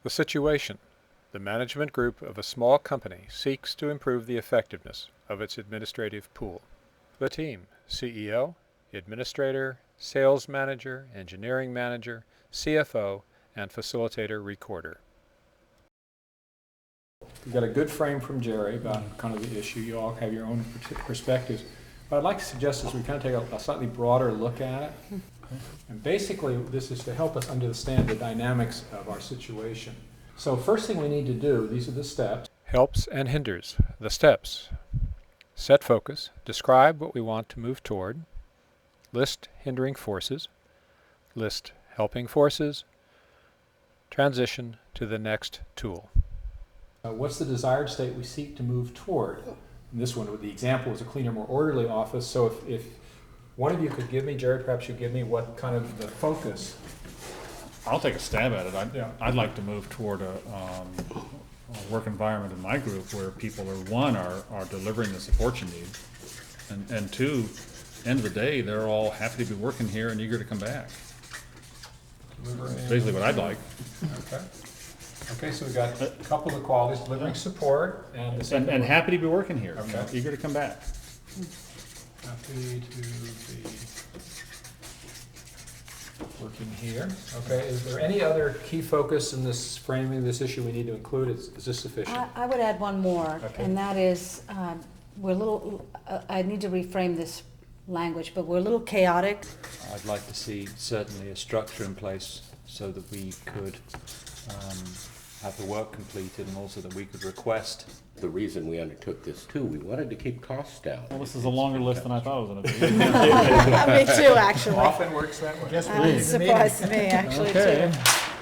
The situation. The management group of a small company seeks to improve the effectiveness of its administrative pool. The team. CEO, administrator, sales manager, engineering manager, CFO, and facilitator recorder. We've got a good frame from Jerry about kind of the issue. You all have your own perspectives. What I'd like to suggest is we kind of take a slightly broader look at it. And basically, this is to help us understand the dynamics of our situation. So first thing we need to do, these are the steps. Helps and hinders. The steps. Set focus. Describe what we want to move toward. List hindering forces. List helping forces. Transition to the next tool. What's the desired state we seek to move toward? And this one, with the example, was a cleaner, more orderly office. So if one of you could give me, Jared, perhaps you give me what kind of the focus. I'll take a stab at it. I'd like to move toward a work environment in my group where people are delivering the support you need, and two, end of the day, they're all happy to be working here and eager to come back. That's basically what I'd like. Okay, so we've got a couple of qualities: delivering support and happy to be working here. Okay. You know, eager to come back. Happy to be working here. Okay, is there any other key focus in this framing of this issue we need to include? Is this sufficient? I would add one more, Okay. and that is, we're a little, I need to reframe this language, but we're a little chaotic. I'd like to see certainly a structure in place so that we could have the work completed, and also that we could request. The reason we undertook this too, we wanted to keep costs down. Well, this is a longer list than I thought it was going to be. Me too, actually. Often works that way. It's surprised me, actually, Okay.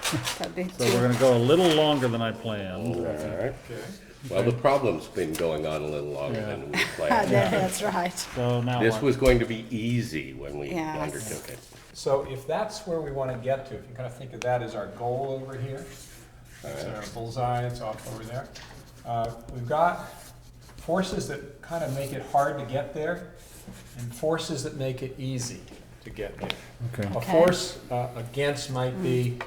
too. That'd be So we're going to go a little longer than I planned. All right. Okay. Well, the problem's been going on a little longer Yeah. than we planned. That's right. So now This what? was going to be easy when we Yes. undertook it. So if that's where we want to get to, if you kind of think of that as our goal over here, that's our bullseye, it's off over there. We've got forces that kind of make it hard to get there, and forces that make it easy to get there. Okay. A force against might be,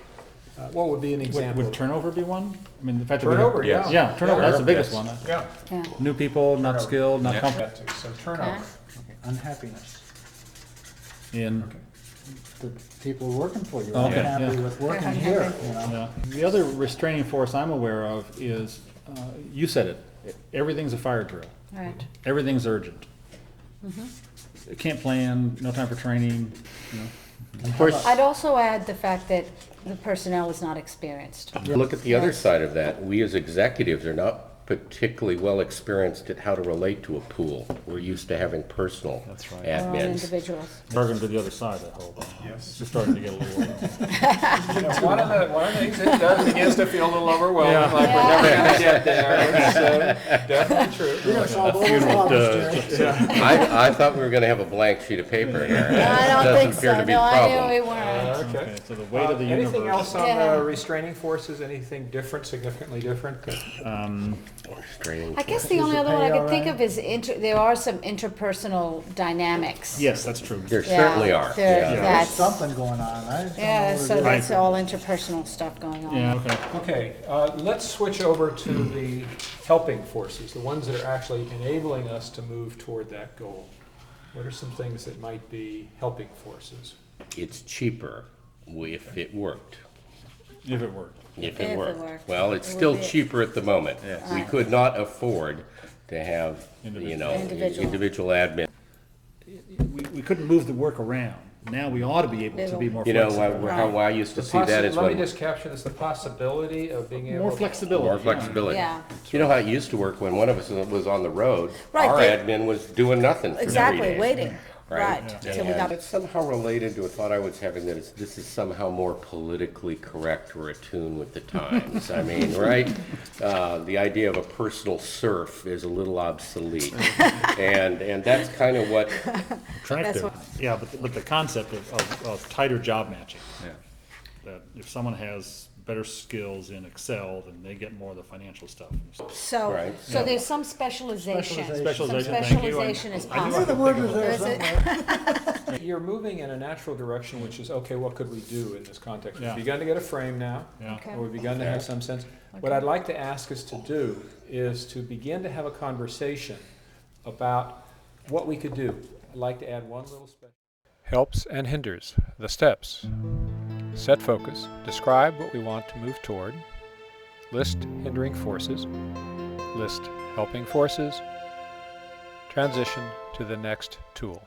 what would be an example? Would turnover be one? I mean, the fact that we Turnover, have- yeah. Yeah, turnover, that's the biggest Yes. one. Yeah. Yeah. New people, not Turnover. skilled, not comfortable. That too. So turnover. Okay. Unhappiness. In, The people working for you Okay, are happy yeah. with working They're here, unhappy. you know. yeah. The other restraining force I'm aware of is, you said it, everything's a fire drill. Right. Everything's urgent. Can't plan, no time for training, you know. Of course, I'd also add the fact that the personnel is not experienced. Look at the other Yes. side of that. We as executives are not particularly well experienced at how to relate to a pool. We're used to having personal That's right. Our own admins. individuals. Bergen to the other side, I hope. Yes. It's just starting to get a little. One of the things it does begins to feel a little overwhelming, Yeah. like we're never going to get there. It's definitely true. you're gonna solve all those problems, Jerry. I thought we were gonna have a blank sheet of paper here. I don't Doesn't think appear so. to be No, a I problem. knew we weren't. Okay. Okay, so the weight of the universe. Anything else on Yeah. restraining forces? Anything different, significantly different? Restraining I guess force. the only the other one I pay could think all of is there are some interpersonal dynamics. Yes, that's true. There Yeah, certainly are. there- Yeah. There's That's, something going on, I just don't know yeah, what it so is. that's all interpersonal stuff going on. Yeah, okay. Okay, let's switch over to the helping forces, the ones that are actually enabling us to move toward that goal. What are some things that might be helping forces? It's cheaper if it worked. If it worked. If If it it worked. worked. Well, it's It would still be- cheaper at the moment. We could not afford to have, you know, Individual. individual admin. We couldn't move the work around. Now we ought to be able to be more You know, flexible. how I used to see that is Let me when, just capture this, the possibility of being able More to. flexibility. more yeah. flexibility. Yeah. You know how it used to work when one of us was on the road? Right, Our they- admin was doing nothing for 3 Exactly, days. waiting, Right. right, till we And got it's somehow related to a thought I was having that this is somehow more politically correct or attuned with the times. I mean, right? The idea of a personal serf is a little obsolete. And that's kind of what, Attractive. what- Yeah, but the concept of tighter job matching. That if someone has better skills in Excel, then they get more of the financial stuff. So, Right. so Yeah. there's some specialization. Specialization. Some Thank you. specialization is I knew I knew the possible. word was there Is it? somewhere. You're moving in a natural direction, which is, okay, what could we do in this context? Yeah. We've begun to get a frame now. Yeah. Okay. Or we've begun to have some sense. What Okay. I'd like to ask us to do is to begin to have a conversation about what we could do. I'd like to add one little special. Helps and hinders, the steps. Set focus, describe what we want to move toward, list hindering forces, list helping forces, transition to the next tool.